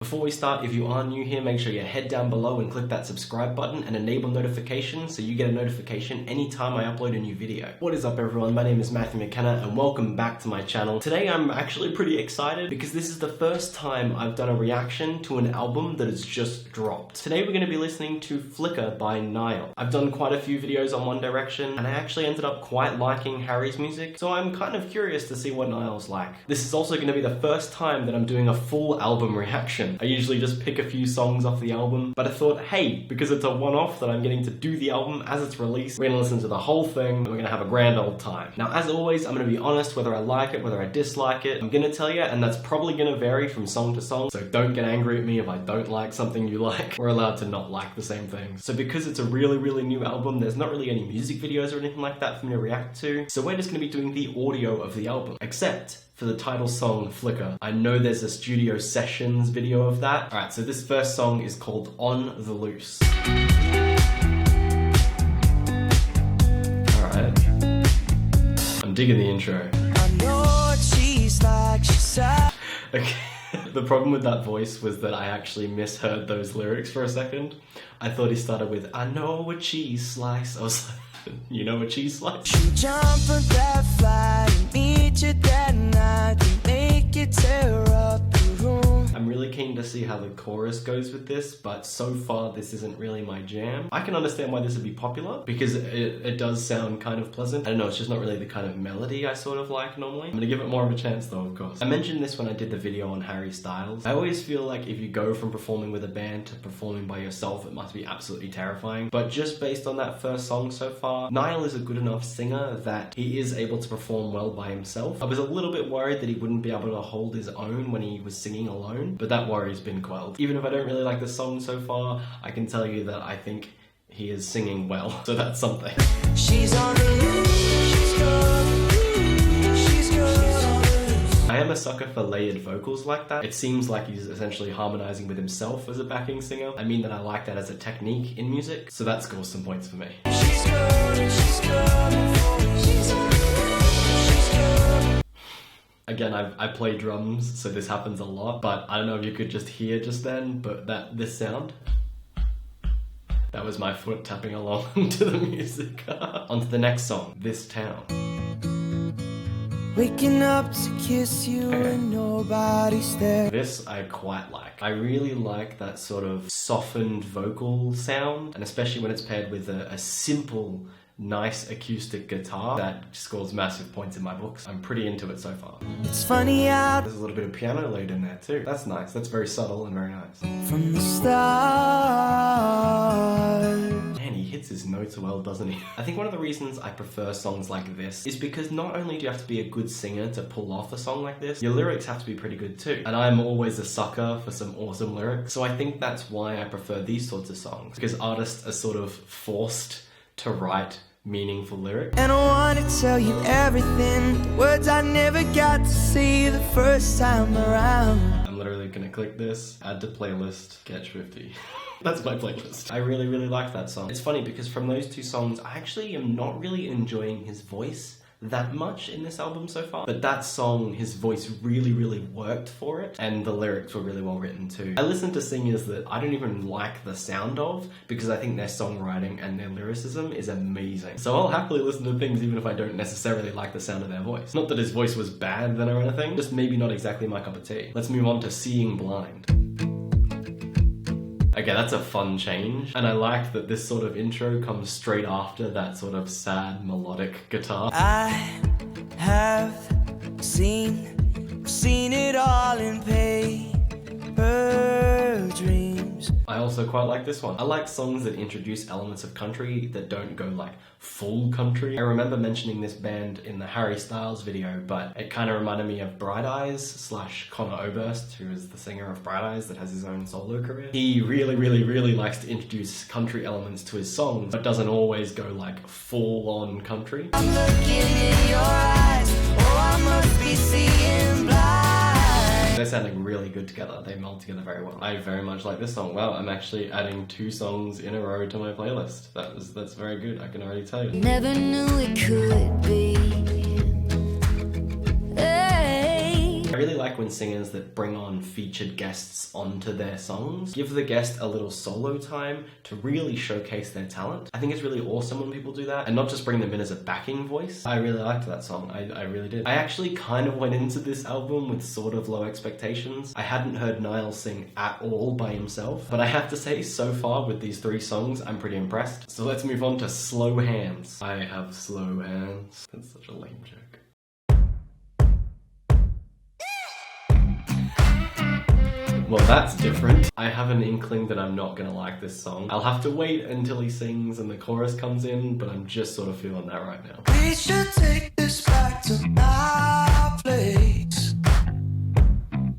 Before we start, if you are new here, make sure you head down below and click that subscribe button and enable notifications so you get a notification anytime I upload a new video. What is up everyone, my name is Matthew McKenna and welcome back to my channel. Today I'm actually pretty excited because this is the first time I've done a reaction to an album that has just dropped. Today we're going to be listening to Flicker by Niall. I've done quite a few videos on One Direction and I actually ended up quite liking Harry's music, so I'm kind of curious to see what Niall's like. This is also going to be the first time that I'm doing a full album reaction. I usually just pick a few songs off the album, but I thought, hey, because it's a one-off that I'm getting to do the album as it's released, we're gonna listen to the whole thing and we're gonna have a grand old time. Now, as always, I'm gonna be honest whether I like it, whether I dislike it. I'm gonna tell you, and that's probably gonna vary from song to song, so don't get angry at me if I don't like something you like. We're allowed to not like the same things. So because it's a really new album, there's not really any music videos or anything like that for me to react to, so we're just gonna be doing the audio of the album. Except for the title song, Flicker. I know there's a studio sessions video of that. Alright, so this first song is called On the Loose. Alright. I'm digging the intro. I know what she's like, okay. The problem with that voice was that I actually misheard those lyrics for a second. I thought he started with, I know what cheese slice. I was like, you know what cheese slice? You jump on that flight and meet you that night to make you tear up the room. I'm really keen to see how the chorus goes with this, but so far this isn't really my jam. I can understand why this would be popular because it does sound kind of pleasant. I don't know, it's just not really the kind of melody I sort of like normally. I'm gonna give it more of a chance though, of course. I mentioned this when I did the video on Harry Styles. I always feel like if you go from performing with a band to performing by yourself, it must be absolutely terrifying. But just based on that first song so far, Niall is a good enough singer that he is able to perform well by himself. I was a little bit worried that he wouldn't be able to hold his own when he was singing alone, but that worry's been quelled. Even if I don't really like the song so far, I can tell you that I think he is singing well, so that's something. She's on the loose, she's good, she's good. I am a sucker for layered vocals like that. It seems like he's essentially harmonizing with himself as a backing singer. I mean that I like that as a technique in music, so that scores some points for me. She's good, she's good. Again, I play drums, so this happens a lot, but I don't know if you could just hear just then, but this sound, that was my foot tapping along to the music. On to the next song, This Town. Waking up to kiss you and nobody's there. This I quite like. I really like that sort of softened vocal sound, and especially when it's paired with a simple, nice acoustic guitar, that scores massive points in my books. I'm pretty into it so far. It's funny how there's a little bit of piano lead in there too. That's nice. That's very subtle and very nice. From the start. Man, he hits his notes well, doesn't he? I think one of the reasons I prefer songs like this is because not only do you have to be a good singer to pull off a song like this, your lyrics have to be pretty good too. And I'm always a sucker for some awesome lyrics. So I think that's why I prefer these sorts of songs, because artists are sort of forced to write meaningful lyrics. And I want to tell you everything, words I never got to see the first time around. I'm literally gonna click this, add to playlist, Catch 50. That's my playlist. I really like that song. It's funny because from those two songs, I actually am not really enjoying his voice that much in this album so far. But that song, his voice really worked for it, and the lyrics were really well written too. I listen to singers that I don't even like the sound of because I think their songwriting and their lyricism is amazing. So I'll happily listen to things even if I don't necessarily like the sound of their voice. Not that his voice was bad then or anything, just maybe not exactly my cup of tea. Let's move on to Seeing Blind. Okay, that's a fun change, and I like that this sort of intro comes straight after that sort of sad melodic guitar. I have seen it all in paper dreams. I also quite like this one. I like songs that introduce elements of country that don't go like full country. I remember mentioning this band in the Harry Styles video, but it kind of reminded me of Bright Eyes / Conor Oberst, who is the singer of Bright Eyes that has his own solo career. He really likes to introduce country elements to his songs, but doesn't always go like full-on country. I'm looking in your eyes, oh I must be seeing blind. They're sounding really good together. They meld together very well. I very much like this song. Wow, I'm actually adding 2 songs in a row to my playlist. That's very good, I can already tell you. Never knew it could be. Hey. I really like like when singers that bring on featured guests onto their songs give the guest a little solo time to really showcase their talent. I think it's really awesome when people do that, and not just bring them in as a backing voice. I really liked that song. I really did. I actually kind of went into this album with sort of low expectations. I hadn't heard Niall sing at all by himself, but I have to say, so far with these 3 songs, I'm pretty impressed. So let's move on to Slow Hands. I have slow hands. That's such a lame joke. Well, that's different. I have an inkling that I'm not gonna like this song. I'll have to wait until he sings and the chorus comes in, but I'm just sort of feeling that right now. We should take this back to my place.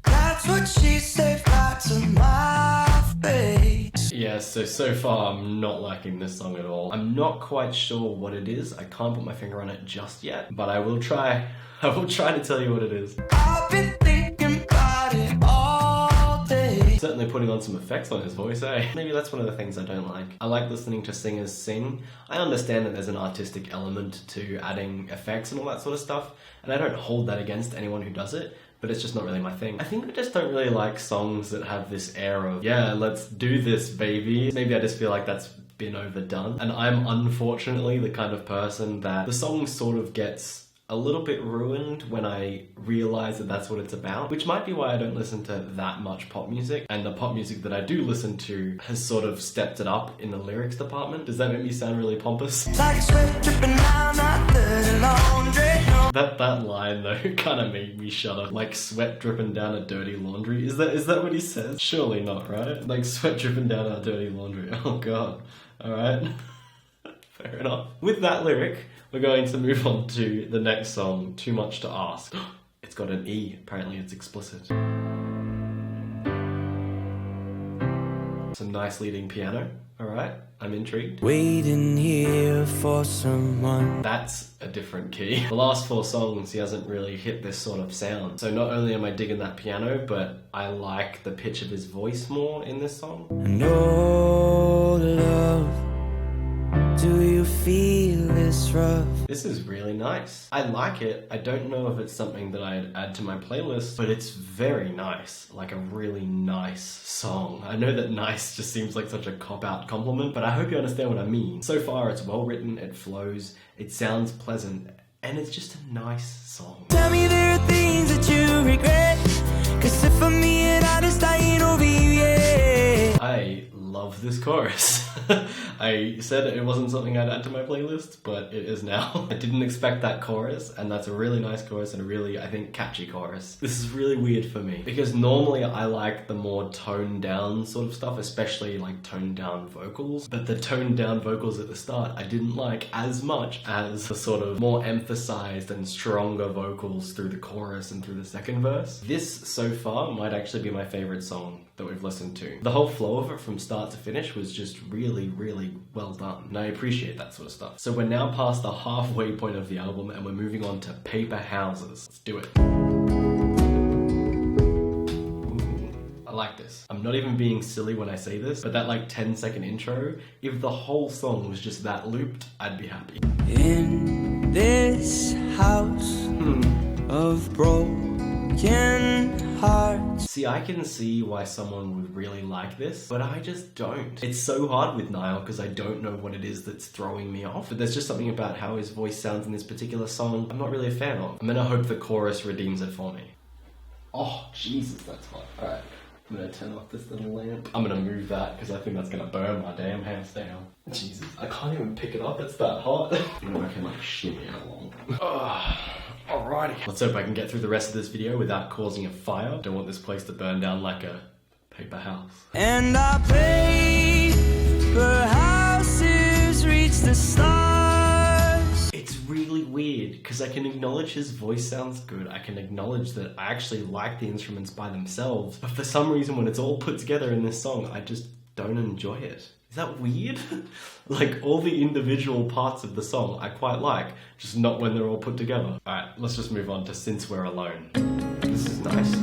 That's what she said right to my face. Yeah, so far I'm not liking this song at all. I'm not quite sure what it is. I can't put my finger on it just yet, but I will try. I will try to tell you what it is. I've been thinking about it all day. Certainly putting on some effects on his voice, eh? Maybe that's one of the things I don't like. I like listening to singers sing. I understand that there's an artistic element to adding effects and all that sort of stuff, and I don't hold that against anyone who does it, but it's just not really my thing. I think I just don't really like songs that have this air of, yeah, let's do this, baby. Maybe I just feel like that's been overdone. And I'm unfortunately the kind of person that the song sort of gets a little bit ruined when I realize that that's what it's about, which might be why I don't listen to that much pop music, and the pop music that I do listen to has sort of stepped it up in the lyrics department. Does that make me sound really pompous? Like sweat dripping down that dirty laundry. No. That line though kind of made me shudder. Like sweat dripping down a dirty laundry. Is that what he says? Surely not, right? Like sweat dripping down our dirty laundry. Oh god. Alright. Fair enough. With that lyric, we're going to move on to the next song, Too Much to Ask. It's got an E, apparently it's explicit. Some nice leading piano, alright, I'm intrigued. Waiting here for someone. That's a different key. The last 4 songs, he hasn't really hit this sort of sound. So not only am I digging that piano, but I like the pitch of his voice more in this song. I know love. Do you feel this rough? This is really nice. I like it. I don't know if it's something that I'd add to my playlist, but it's very nice. Like a really nice song. I know that nice just seems like such a cop-out compliment, but I hope you understand what I mean. So far, it's well written, it flows, it sounds pleasant, and it's just a nice song. Tell me there are things that you regret, 'cause if I'm me and I just dying over you, yeah. I love this chorus. I said it wasn't something I'd add to my playlist, but it is now. I didn't expect that chorus, and that's a really nice chorus and a really, I think, catchy chorus. This is really weird for me, because normally I like the more toned down sort of stuff, especially like toned down vocals, but the toned down vocals at the start I didn't like as much as the sort of more emphasized and stronger vocals through the chorus and through the second verse. This, so far, might actually be my favorite song that we've listened to. The whole flow of it from start to finish was just really, really well done, and I appreciate that sort of stuff. So we're now past the halfway point of the album and we're moving on to Paper Houses. Let's do it. Ooh, I like this. I'm not even being silly when I say this, but that like 10-second intro, if the whole song was just that looped, I'd be happy. In this house of broken hearts. See, I can see why someone would really like this, but I just don't. It's so hard with Niall because I don't know what it is that's throwing me off, but there's just something about how his voice sounds in this particular song I'm not really a fan of. I'm gonna hope the chorus redeems it for me. Oh, Jesus, that's hot. Alright, I'm gonna turn off this little lamp. I'm gonna move that because I think that's gonna burn my damn house down. Jesus, I can't even pick it up, it's that hot. I can like shimmy it along. Alrighty. Let's hope I can get through the rest of this video without causing a fire. Don't want this place to burn down like a paper house. And our paper houses reach the stars. It's really weird because I can acknowledge his voice sounds good. I can acknowledge that I actually like the instruments by themselves, but for some reason when it's all put together in this song, I just don't enjoy it. Is that weird? Like, all the individual parts of the song I quite like, just not when they're all put together. Alright, let's just move on to Since We're Alone. This is nice.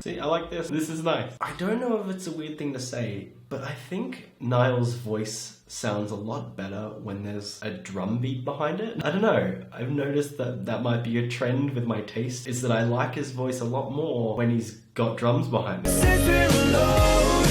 See, I like this. This is nice. I don't know if it's a weird thing to say, but I think Niall's voice sounds a lot better when there's a drum beat behind it. I don't know. I've noticed that that might be a trend with my taste, is that I like his voice a lot more when he's got drums behind it. Since we're alone,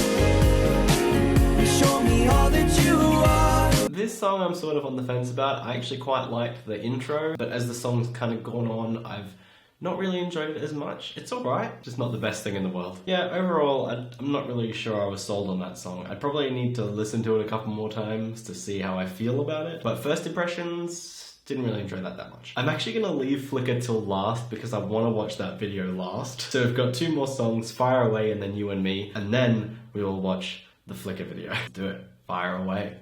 you show me all that you are. This song I'm sort of on the fence about. I actually quite liked the intro, but as the song's kind of gone on, I've not really enjoyed it as much. It's alright, just not the best thing in the world. Yeah, overall, I'm not really sure I was sold on that song. I'd probably need to listen to it a couple more times to see how I feel about it. But first impressions, didn't really enjoy that much. I'm actually gonna leave Flicker till last because I want to watch that video last. So we've got 2 more songs, Fire Away and then You and Me, and then we will watch the Flicker video. Do it. Fire away.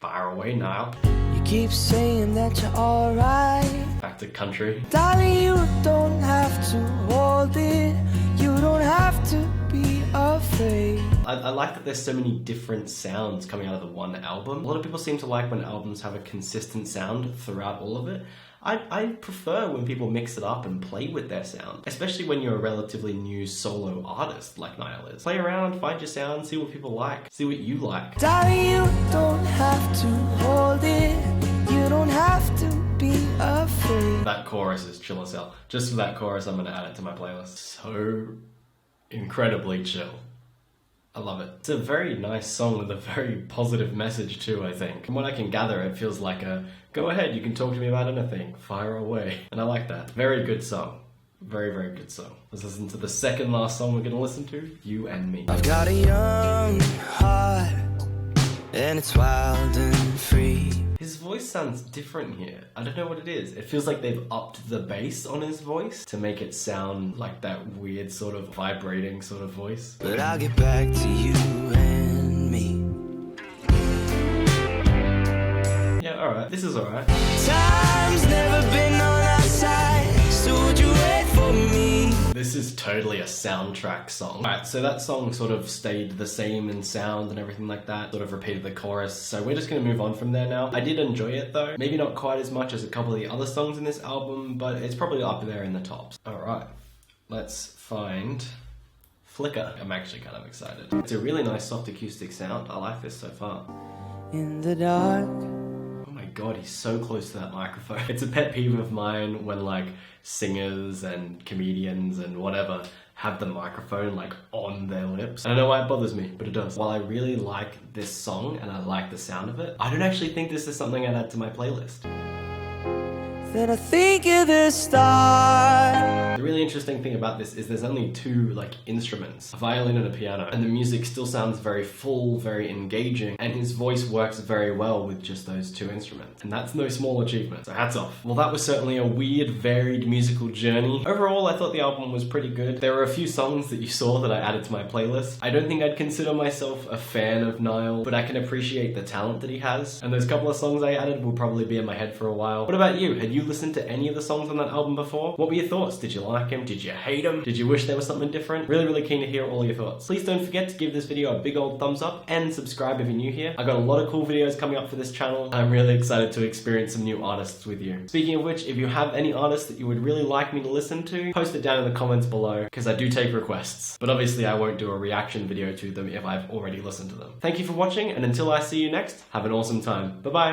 Fire away, Niall. You keep saying that you're alright. Back to country. Darling, you don't have to hold it. You don't have to be afraid. I like that there's so many different sounds coming out of the one album. A lot of people seem to like when albums have a consistent sound throughout all of it. I prefer when people mix it up and play with their sound, especially when you're a relatively new solo artist like Niall is. Play around, find your sound, see what people like, see what you like. Darling, you don't have to hold it. You don't have to be afraid. That chorus is chill as hell. Just for that chorus, I'm gonna add it to my playlist. So incredibly chill. I love it. It's a very nice song with a very positive message too, I think. From what I can gather, it feels like a, go ahead, you can talk to me about anything, fire away. And I like that. Very good song. Very, very good song. Let's listen to the second last song we're gonna listen to, You and Me. I've got a young heart, and it's wild and free. His voice sounds different here. I don't know what it is. It feels like they've upped the bass on his voice to make it sound like that weird sort of vibrating sort of voice. But I'll get back to you and me. Yeah, alright. This is alright. Time's never been on our side, so would you wait for me? This is totally a soundtrack song. Alright, so that song sort of stayed the same in sound and everything like that, sort of repeated the chorus, so we're just gonna move on from there now. I did enjoy it though, maybe not quite as much as a couple of the other songs in this album, but it's probably up there in the tops. Alright, let's find Flicker. I'm actually kind of excited. It's a really nice soft acoustic sound. I like this so far. In the dark. God, he's so close to that microphone. It's a pet peeve of mine when like singers and comedians and whatever have the microphone like on their lips. I don't know why it bothers me, but it does. While I really like this song and I like the sound of it, I don't actually think this is something I'd add to my playlist. Then I think of the stars. The really interesting thing about this is there's only 2 like instruments, a violin and a piano, and the music still sounds very full, very engaging, and his voice works very well with just those 2 instruments. And that's no small achievement, so hats off. Well, that was certainly a weird, varied musical journey. Overall, I thought the album was pretty good. There were a few songs that you saw that I added to my playlist. I don't think I'd consider myself a fan of Niall, but I can appreciate the talent that he has, and those couple of songs I added will probably be in my head for a while. What about you? Had you listened to any of the songs on that album before? What were your thoughts? Did you like him? Did you hate him? Did you wish there was something different? Really, really keen to hear all your thoughts. Please don't forget to give this video a big old thumbs up and subscribe if you're new here. I got a lot of cool videos coming up for this channel. I'm really excited to experience some new artists with you. Speaking of which, if you have any artists that you would really like me to listen to, post it down in the comments below because I do take requests. But obviously I won't do a reaction video to them if I've already listened to them. Thank you for watching, and until I see you next, have an awesome time. Bye bye.